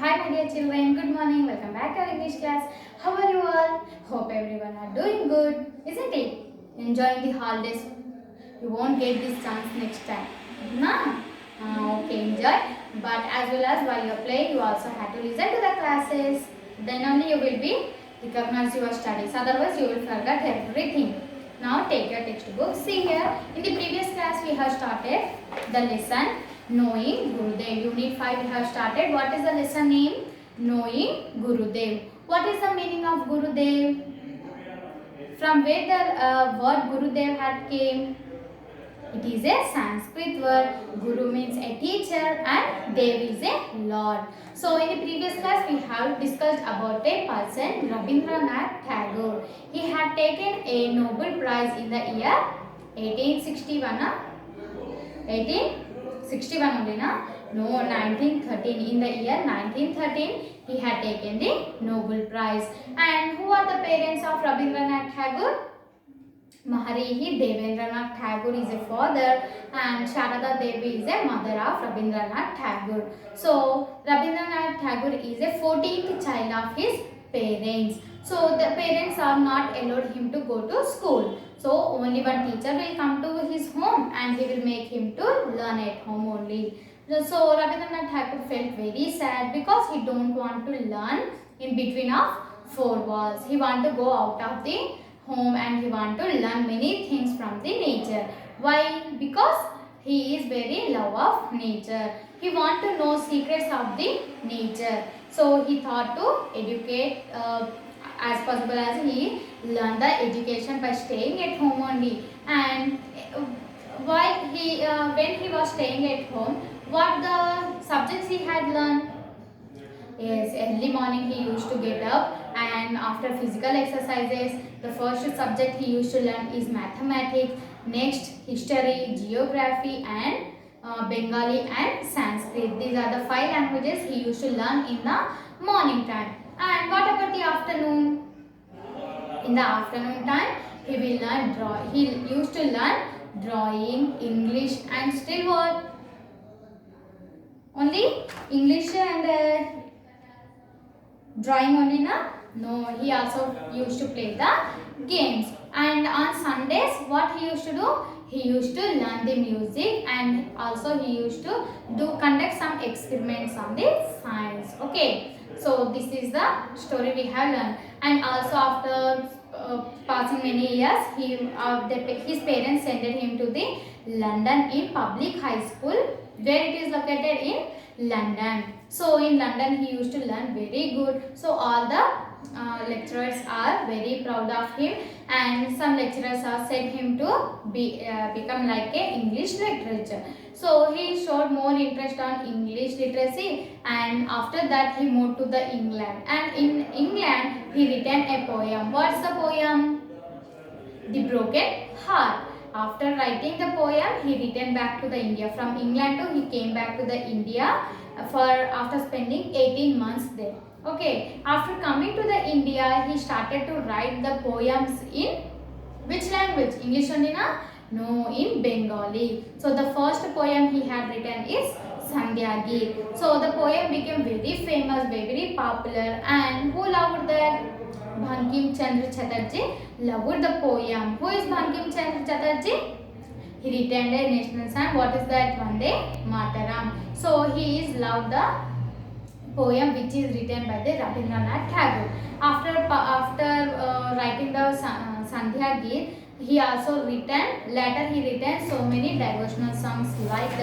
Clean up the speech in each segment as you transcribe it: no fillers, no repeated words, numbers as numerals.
Hi my dear children, good morning, welcome back to our English class. How are you all? Hope everyone are doing good, isn't it? Enjoying the holidays. You won't get this chance next time. No? Okay, enjoy. But as well as while you're playing, you also have to listen to the classes. Then only you will be recognize your studies. Otherwise, you will forget everything. Now take your textbook. See here, in the previous class we have started the lesson Knowing Gurudev. Unit 5 we have started. What is the lesson name? Knowing Gurudev. What is the meaning of Gurudev? From where the word Gurudev had came? It is a Sanskrit word. Guru means a teacher and Dev is a Lord. So in the previous class we have discussed about a person, Rabindranath Tagore. He had taken a Nobel Prize in the year 1861. 1861 only na? No, 1913. In the year 1913 he had taken the Nobel Prize. And who are the parents of Rabindranath Tagore? Maharishi Devendranath Tagore is a father and Sharada Devi is a mother of Rabindranath Tagore. So Rabindranath Tagore is a 14th child of his parents. So the parents are not allowed him to go to school. So only one teacher will come to his home and he will make him to learn at home only. So Rabindranath Tagore felt very sad because he don't want to learn in between of four walls. He want to go out of the home and he want to learn many things from the nature. Why? Because he is very love of nature. He want to know secrets of the nature. So he thought to educate as possible as he learn the education by staying at home only. And why he when he was staying at home, what the subjects he had learned? Yes, early morning he used to get up and after physical exercises, the first subject he used to learn is mathematics, next history, geography and Bengali and Sanskrit. These are the 5 languages he used to learn in the morning time. And what about the afternoon? In the afternoon time, he will learn he used to learn drawing, English and still what? Only English and drawing only na? No, he also used to play the games. And on Sundays, what he used to do? He used to learn the music and also he used to conduct some experiments on the science. Okay, so this is the story we have learned. And also after passing many years, his parents sent him to the London in public high school where it is located in London. So in London he used to learn very good. So all the lecturers are very proud of him and some lecturers are sent him to become like a English literature. So he showed more interest on English literacy and after that he moved to the England and in England he written a poem. What's the poem? The Broken Heart. After writing the poem, he returned back to the India. From England to he came back to the India for after spending 18 months there. Okay. After coming to the India, he started to write the poems in which language? English only na? No, in Bengali. So the first poem he had written is Sandhya Geet. So the poem became very famous, very popular, and who loved that? Bankim Chandra Chatterjee loved the poem. Who is Bankim Chandra Chatterjee? He written a national song. What is that? Vande Mataram. So he is loved the poem which is written by the Rabindranath Tagore. After writing the Sandhya Geet, he also later he written so many devotional songs like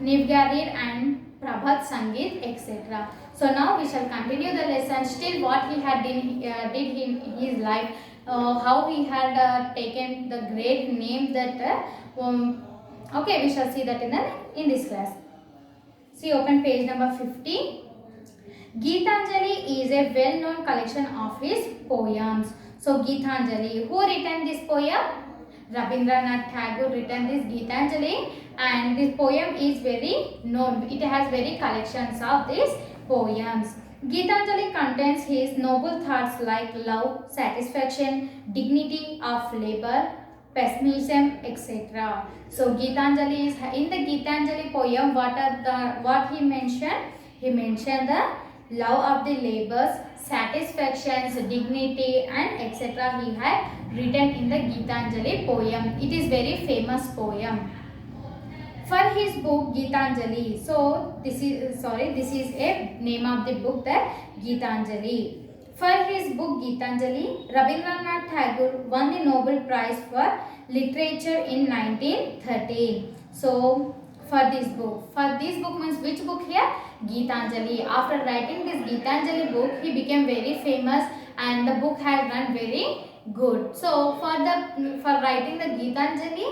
Nivgarir and Prabhat Sangeet, etc. So now we shall continue the lesson. Still what he had did in his life, how he had taken the great name that okay, we shall see that in this class. See, open page number 50. Geetanjali is a well-known collection of his poems. So Geetanjali, who written this poem? Rabindranath Tagore written this Geetanjali and this poem is very known. It has very collections of these poems. Geetanjali contains his noble thoughts like love, satisfaction, dignity of labor, pessimism, etc. So Gitanjali is in the Gitanjali poem. What he mentioned? He mentioned the love of the labors, satisfactions, dignity, and etc. He had written in the Gitanjali poem. It is very famous poem. For his book Gitanjali. So this is a name of the book, that Gitanjali. For his book Gitanjali, Rabindranath Tagore won the Nobel Prize for Literature in 1913. So for this book means which book here? Gitanjali. After writing this Gitanjali book, he became very famous and the book had done very good. So for writing the Gitanjali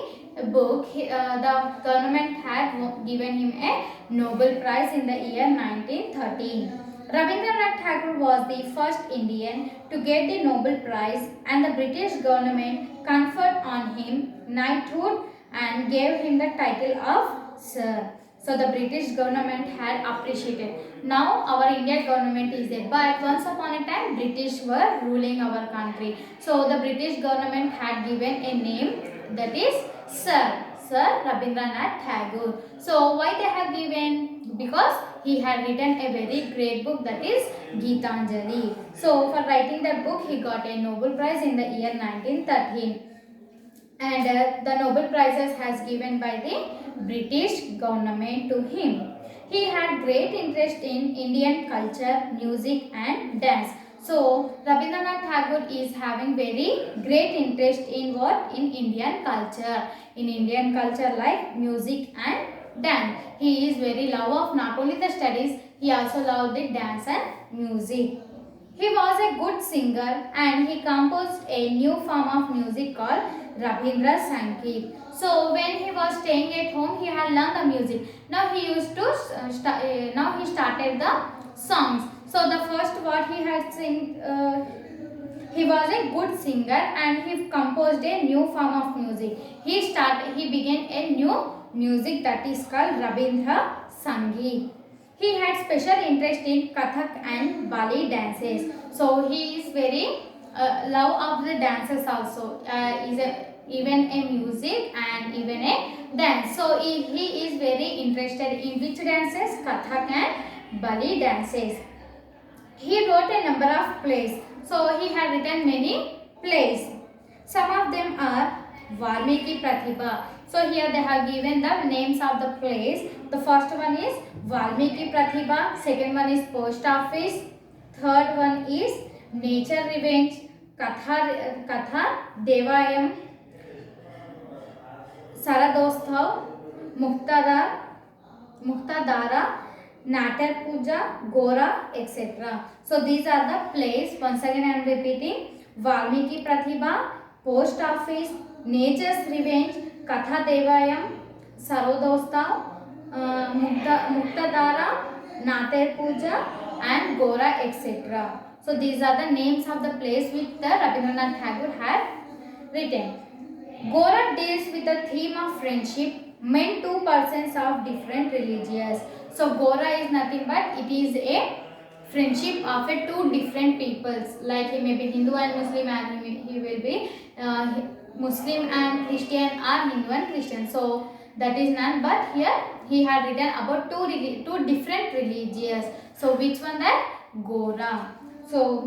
book, the government had given him a Nobel Prize in the year 1913. Rabindranath Tagore was the first Indian to get the Nobel Prize, and the British government conferred on him knighthood and gave him the title of Sir. So the British government had appreciated. Now our Indian government is there, but once upon a time British were ruling our country. So the British government had given a name, that is Sir. Sir Rabindranath Tagore. So why they have given? Because he had written a very great book, that is Gitanjali. So for writing that book, he got a Nobel Prize in the year 1913. And the Nobel Prizes has given by the British government to him. He had great interest in Indian culture, music and dance. So Rabindranath Tagore is having very great interest in what? In Indian culture. In Indian culture like music and dance. He is very love of not only the studies, he also loved the dance and music. He was a good singer and he composed a new form of music called Rabindra Sangeet. So when he was staying at home, he had learned the music. Now he used to now he started the songs. So the first what he had he was a good singer and he composed a new form of music. He began a new music, that is called Rabindra Sangeet. He had special interest in Kathak and Bali dances. So he is very love of the dances also. Even a music and even a dance. So he is very interested in which dances? Kathak and Bali dances. He wrote a number of plays. So he had written many plays. Some of them are Valmiki Pratibha. So here they have given the names of the plays. The first one is Valmiki Pratibha. Second one is Post Office. Third one is Nature Revenge. Katha Devayam. Saradosthav. Muktadara. Natar Puja, Gora, etc. So these are the plays. Once again I am repeating. Valmiki Pratibha, Post Office, Nature's Revenge, Katha Devayam, Sarodostav, Muktadara, Natar Puja and Gora, etc. So these are the names of the plays which the Rabindranath Tagore had written. Gora deals with the theme of friendship, meant two persons of different religions. So Gora is nothing but it is a friendship of a two different peoples. Like he may be Hindu and Muslim, and he will be Muslim and Christian, or Hindu and Christian. So that is none. But here he had written about two different religions. So which one? That Gora. So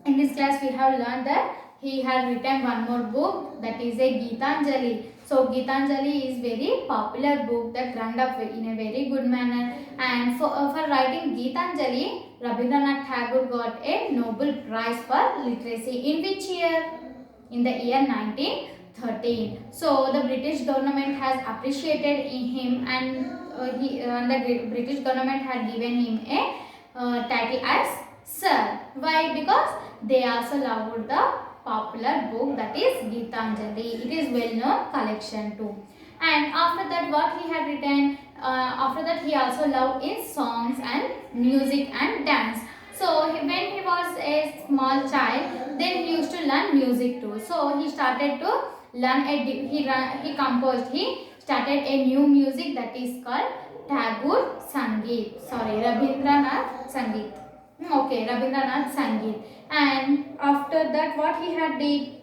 in this class we have learned that he had written one more book, that is a Gitanjali. So Gitanjali is very popular book that runned up in a very good manner. And for writing Gitanjali, Rabindranath Tagore got a Nobel Prize for Literacy. In which year? In the year 1913. So the British government has appreciated in him, and the British government had given him a title as Sir. Why? Because they also loved the popular book, that is Gitanjali. It is well known collection too. And after that what he had written, after that he also loved in songs and music and dance. So when he was a small child, then he used to learn music too. So he started to learn he started a new music, that is called Tagore Sangeet. Rabindranath Sangeet. Okay, Rabindranath Sangeet. And after that what he had did?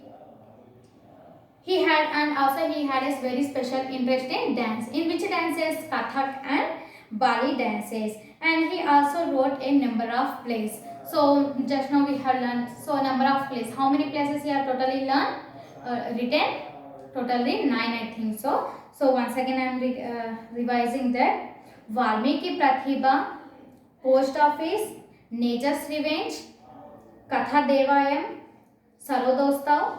He had, and also he had a very special interest in dance, in which dances Kathak and Bali dances, and he also wrote a number of plays. So just now we have learned so number of plays. How many plays he have totally learned written? Totally 9, I think so. So once again I am revising that. Valmiki Pratibha, Post Office, Nature's Revenge, Katha Devayam, Sarodostav,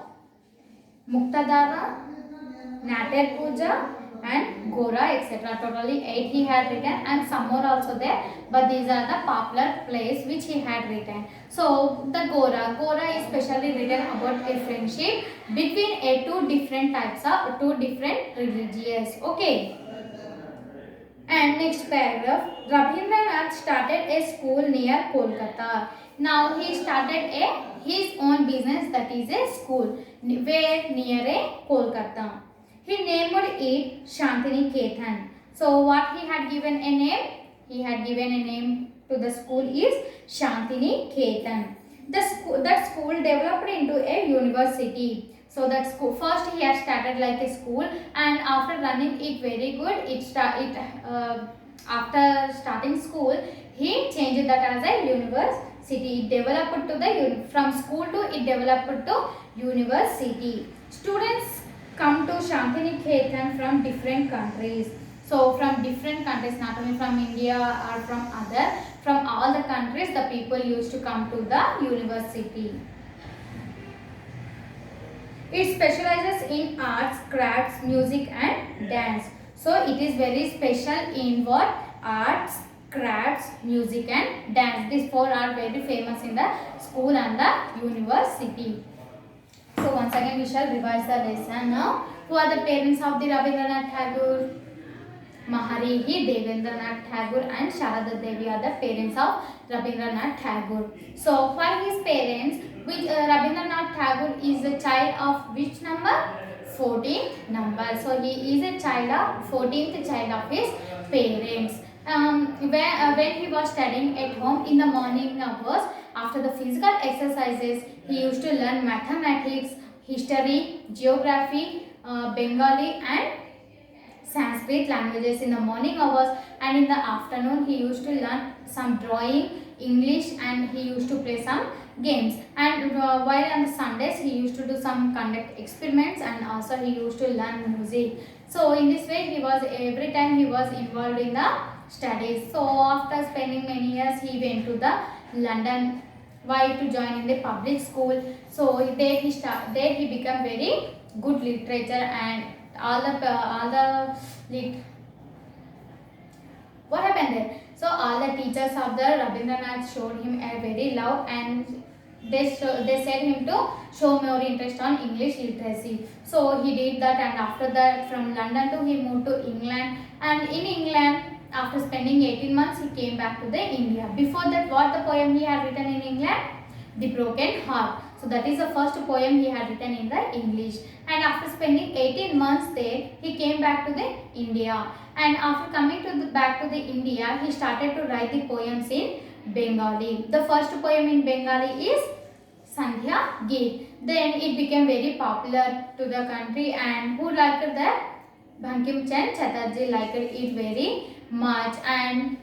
Muktadara, Nater Puja, and Gora, etc. Totally 8 he had written, and some more also there, but these are the popular plays which he had written. So the Gora is specially written about a friendship between two different types of two different religions. Okay. And next paragraph, Rabindranath started a school near Kolkata. Now he started his own business, that is a school where near a Kolkata. He named it Shantiniketan. So what he had given a name? He had given a name to the school is Shantiniketan. That school developed into a university. So that school, first he had started like a school, and after running it very good, after starting school, he changed that as a university. It developed to the from school to it developed to university. Students come to Shantiniketan from different countries. So from different countries, not only from India or from all the countries, the people used to come to the university. It specializes in arts, crafts, music and dance. So it is very special in what? Arts, crafts, music and dance. These four are very famous in the school and the university. So once again we shall revise the lesson now. Who are the parents of the Rabindranath Tagore? Maharishi Devendranath Tagore and Sharada Devi are the parents of Rabindranath Tagore. So for his parents, which Rabindranath Tagore is a child of which number? 14th number. So he is a child of 14th child of his parents. When he was studying at home in the morning hours, after the physical exercises, he used to learn mathematics, history, geography, Bengali and Sanskrit languages in the morning hours, and in the afternoon he used to learn some drawing, English, and he used to play some games. And while on the Sundays he used to do some conduct experiments, and also he used to learn music. So in this way every time he was involved in the studies. So after spending many years he went to the London. Why? To join in the public school. So there he became very good literature, and what happened there? So all the teachers of the Rabindranath showed him a very love, and they said him to show more interest on English literacy. So he did that, and after that from London to he moved to England, and in England after spending 18 months he came back to the India. Before that, what the poem he had written in England? The Broken Heart. So that is the first poem he had written in the English. And after spending 18 months there, he came back to the India. And after coming to back to the India, he started to write the poems in Bengali. The first poem in Bengali is Sandhya Geet. Then it became very popular to the country, and who liked that? Bankim Chand Chatterjee liked it very much, and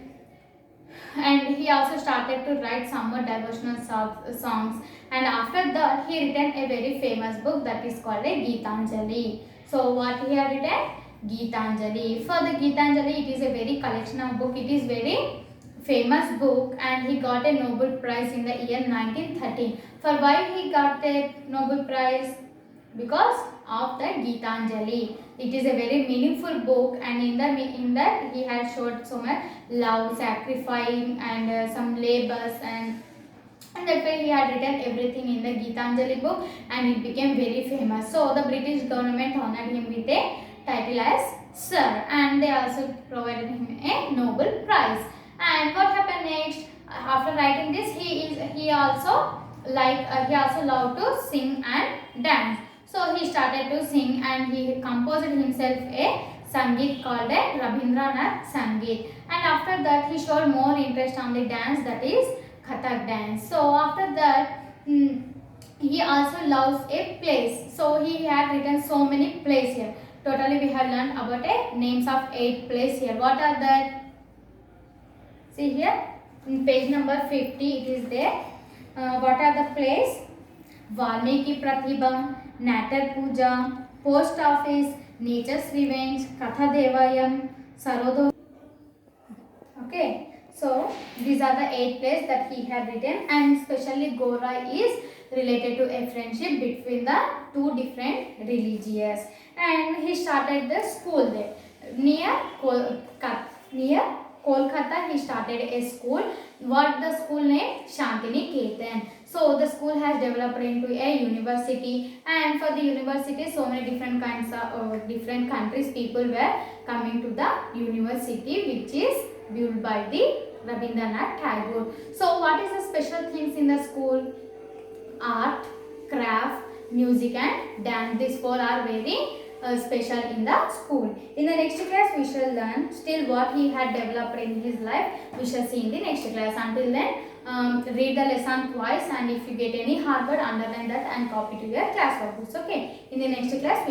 he also started to write some more devotional songs, and after that he written a very famous book that is called a Geetanjali. So what he had written? Geetanjali. For the Geetanjali, it is a very collection of book. It is very famous book, and he got a Nobel Prize in the year 1913. For why he got the Nobel Prize? Because of the Geetanjali. It is a very meaningful book, and in that he has showed so much love, sacrificing, and some labors, and that way he had written everything in the Geetanjali book, and it became very famous. So the British government honored him with a title as Sir, and they also provided him a Nobel Prize. And what happened next? After writing this, he also loved to sing and dance. So he started to sing, and he composed himself a Sangeet called a Rabindranath Sangeet. And after that he showed more interest on the dance, that is Kathak dance. So after that he also loves a place. So he had written so many plays here. Totally we have learned about a names of 8 plays here. What are that? See here in page number 50 it is there. What are the plays? Valmiki Pratibha, Natar Puja, Post Office, Nature's Revenge, Katha Devayam, Sarodo. Okay, so these are the 8 plays that he had written, and especially Gora is related to a friendship between the two different religions, and he started the school there near near Kolkata. He started a school. What the school name? Shantiniketan. So the school has developed into a university, and for the university so many different kinds of different countries people were coming to the university, which is built by the Rabindranath Tagore. So what is the special things in the school? Art, craft, music and dance. These 4 are very special in the school. In the next class we shall learn still what he had developed in his life. We shall see in the next class. Until then, read the lesson twice, and if you get any hard word, underline that and copy to your class workbooks. Okay. In the next class we